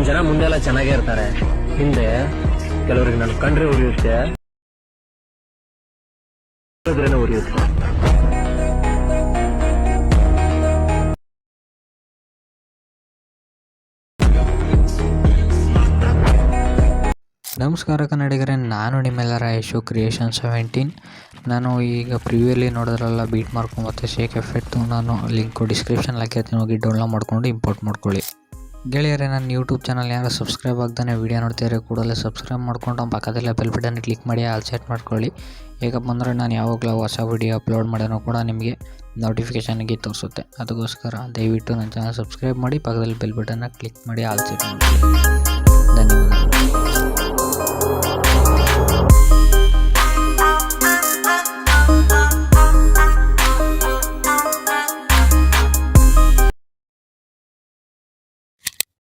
ಜನ ಮುಂದೆಲ್ಲ ಚೆನ್ನಾಗೇ ಇರ್ತಾರೆ, ಹಿಂದೆ ಕೆಲವರಿಗೆ ನನ್ನ ಕಂಡ್ರೆ ಉರಿಯುತ್ತೆ, ಉರಿಯುತ್ತೆ. ನಮಸ್ಕಾರ ಕನ್ನಡಿಗರೇ, ನಾನು ನಿಮ್ಮೆಲ್ಲರ ಯಶು ಕ್ರಿಯೇಷನ್ 17. ನಾನು ಈಗ ಪ್ರಿವ್ಯೂಲಿ ನೋಡೋದ್ರಲ್ಲ ಬೀಟ್ ಮಾರ್ಕು ಮತ್ತು ಶೇಕ್ ಎಫೆಕ್ಟು ನಾನು ಲಿಂಕು ಡಿಸ್ಕ್ರಿಪ್ಷನ್ ಹಾಕಿರ್ತೀನಿ, ಹೋಗಿ ಡೌನ್ಲೋಡ್ ಮಾಡ್ಕೊಂಡು ಇಂಪೋರ್ಟ್ ಮಾಡ್ಕೊಳ್ಳಿ. ಗೆಳೆಯರೇ, ನನ್ನ ಯೂಟ್ಯೂಬ್ ಚಾನಲ್ ಯಾರು ಸಬ್ಸ್ಕ್ರೈಬ್ ಆಗ್ದಾನೆ ವೀಡಿಯೋ ನೋಡ್ತಿದ್ದಾರೆ ಕೂಡಲೇ ಸಬ್ಸ್ಕ್ರೈಬ್ ಮಾಡ್ಕೊಂಡು ಪಕ್ಕದಲ್ಲೇ ಬೆಲ್ ಬಟನ್ ಕ್ಲಿಕ್ ಮಾಡಿ ಆಲ್ ಸೆಟ್ ಮಾಡ್ಕೊಳ್ಳಿ. ಹೇಗಪ್ಪ ಅಂದರೆ ನಾನು ಯಾವಾಗಲೂ ಹೊಸ ವೀಡಿಯೋ ಅಪ್ಲೋಡ್ ಮಾಡೋನು ಕೂಡ ನಿಮಗೆ ನೋಟಿಫಿಕೇಷನ್ಗೆ ತೋರಿಸುತ್ತೆ. ಅದಕ್ಕೋಸ್ಕರ ದಯವಿಟ್ಟು ನನ್ನ ಚಾನಲ್ ಸಬ್ಸ್ಕ್ರೈಬ್ ಮಾಡಿ, ಪಕ್ಕದಲ್ಲಿ ಬೆಲ್ ಬಟನ್ನ ಕ್ಲಿಕ್ ಮಾಡಿ ಆಲ್ ಸೆಟ್ ಮಾಡ್ಕೊಳ್ಳಿ. ಧನ್ಯವಾದ.